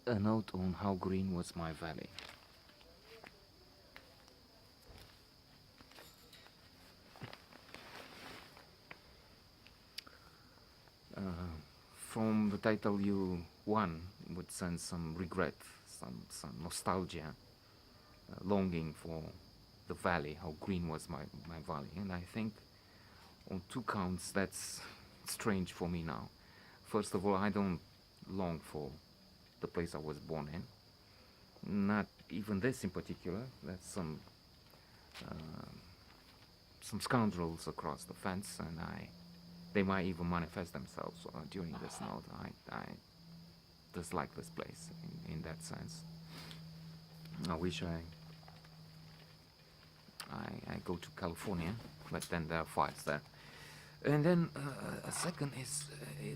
a note on how green was my valley. From the title, you one would sense some regret, some nostalgia, longing for the valley, how green was my valley. And I think on two counts that's strange for me now. First of all, I don't long for the place I was born in. Not even this in particular. That's uh, some scoundrels across the fence, and they might even manifest themselves during this note. I dislike this place in that sense. I wish I go to California, but then there are fires there. And then a second is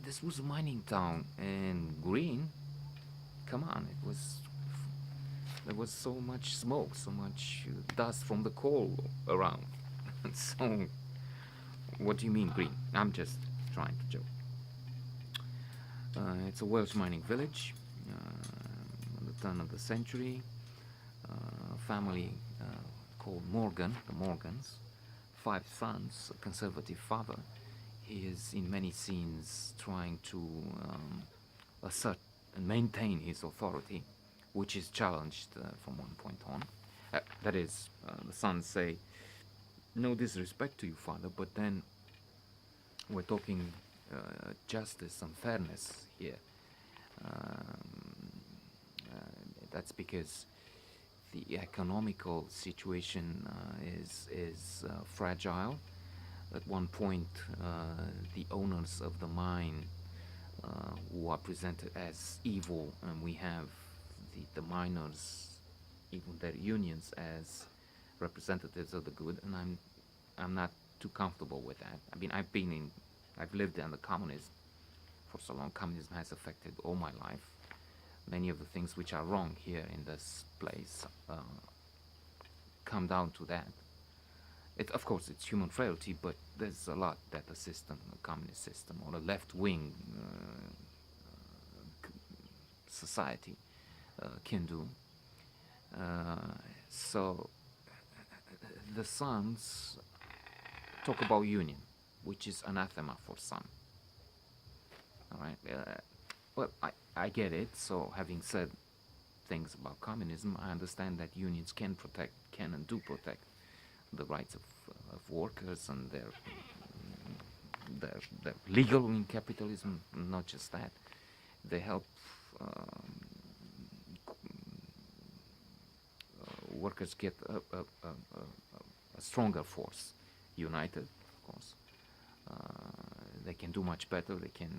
this was a mining town, and green. Come on, there was so much smoke, so much dust from the coal around. So, what do you mean green? I'm just trying to joke. It's a Welsh mining village. At the turn of the century, family called Morgan, the Morgans, five sons, a conservative father. He is in many scenes trying to assert and maintain his authority, which is challenged from one point on. That is, the sons say, no disrespect to you, father, but then we're talking justice and fairness here. Um, that's because the economical situation is fragile. At one point, the owners of the mine, who are presented as evil, and we have the miners, even their unions, as representatives of the good, and I'm not too comfortable with that. I mean, I've lived under communism for so long. Communism has affected all my life. Many of the things which are wrong here in this place come down to that. Of course, it's human frailty, but there's a lot that the system, the communist system, or a left-wing society can do. So the sons talk about union, which is anathema for some. All right. Well, I get it. So having said things about communism, I understand that unions can and do protect the rights of workers and they're legal in capitalism. Not just that, they help workers get a stronger force, united, of course. They can do much better. They can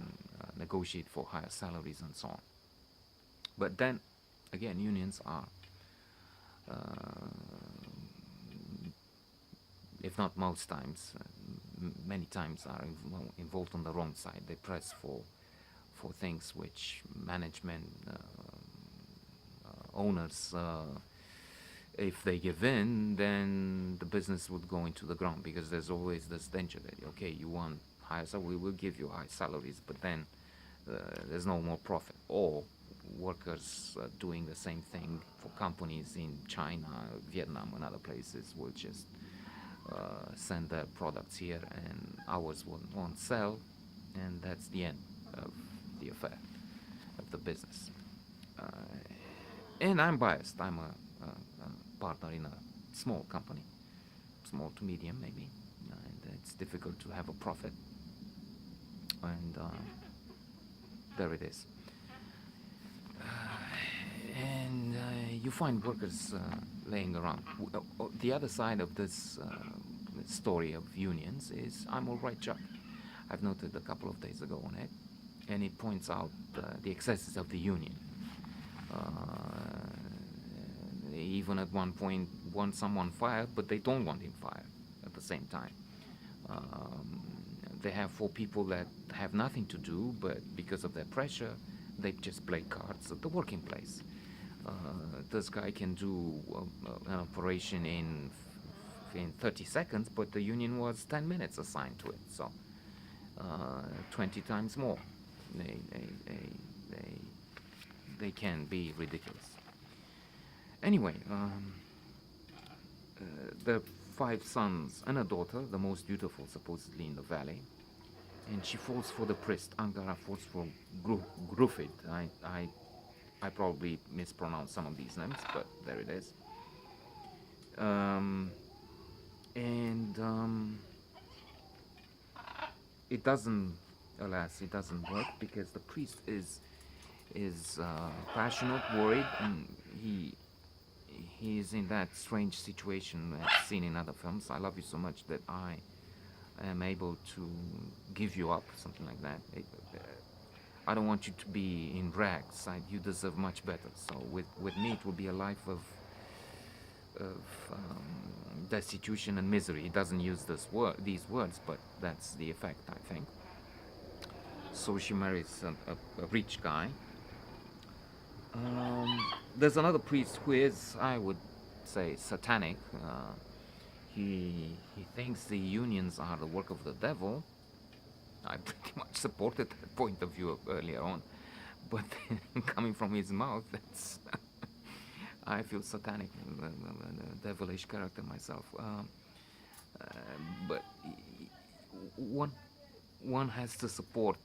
negotiate for higher salaries and so on. But then, again, unions are, if not most times, many times are involved on the wrong side. They press for things which management, owners, if they give in, then the business would go into the ground, because there's always this danger that, okay, you want higher salary, we will give you high salaries, but then there's no more profit. Or workers doing the same thing for companies in China, Vietnam, and other places will just send their products here, and ours won't sell, and that's the end of the affair, of the business. And I'm biased. I'm a partner in a small company, small to medium maybe, and it's difficult to have a profit. And there it is. And you find workers laying around. The other side of this story of unions is I'm all right, Chuck. I've noted a couple of days ago on it, and it points out the excesses of the union. Even at one point want someone fired, but they don't want him fired at the same time. They have four people that have nothing to do, but because of their pressure, they just play cards at the working place. This guy can do an operation in 30 seconds, but the union was 10 minutes assigned to it, so 20 times more. They they can be ridiculous. Anyway, the 5 sons and a daughter, the most beautiful supposedly in the valley, and she falls for the priest. Angara falls for Grufid. I probably mispronounced some of these names, but there it is. And it doesn't, alas, it doesn't work because the priest is passionate, worried, and he is in that strange situation I've seen in other films. I love you so much that I am able to give you up, something like that. I don't want you to be in rags. You deserve much better. So with me, it will be a life of destitution and misery. He doesn't use these words, but that's the effect, I think. So she marries a rich guy. There's another priest who is, I would say, satanic. He thinks the unions are the work of the devil. I pretty much supported that point of view earlier on, but coming from his mouth, that's I feel satanic, devilish character myself. But one has to support.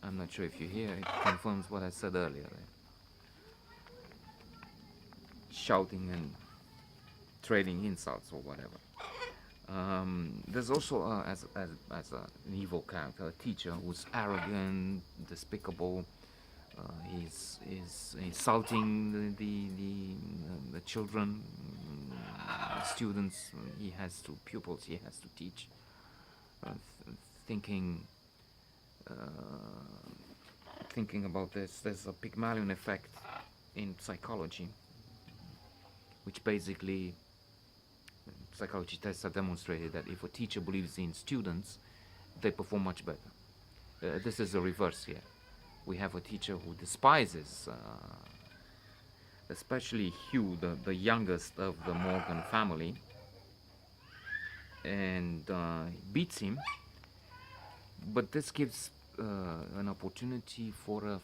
I'm not sure if you hear. It confirms what I said earlier. Shouting and trading insults or whatever. There's also, as an evil character, a teacher who's arrogant, despicable. He's insulting the children, students. He has to pupils. He has to teach. Thinking about this, there's a Pygmalion effect in psychology, which basically psychology tests have demonstrated that if a teacher believes in students, they perform much better. This is the reverse here. We have a teacher who despises, especially Hugh, the youngest of the Morgan family, and beats him. But this gives an opportunity for a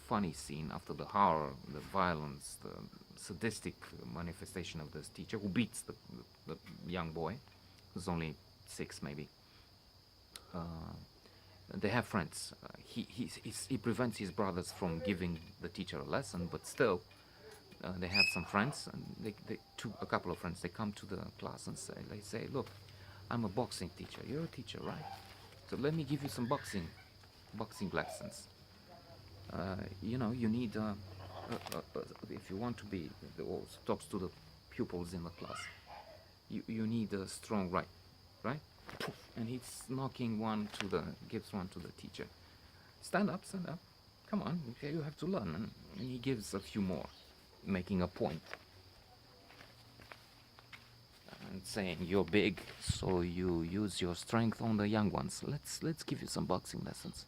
funny scene after the horror, the violence, the sadistic manifestation of this teacher who beats the young boy, who's only 6 maybe. They have friends. He prevents his brothers from giving the teacher a lesson, but still, they have some friends, and a couple of friends. They come to the class and they say, "Look, I'm a boxing teacher. You're a teacher, right? So let me give you some boxing lessons. You need if you want to be talks to the pupils in the class. You need a strong right? And he's gives one to the teacher. Stand up. Come on, okay, you have to learn. And he gives a few more, making a point. And saying, you're big, so you use your strength on the young ones. Let's give you some boxing lessons.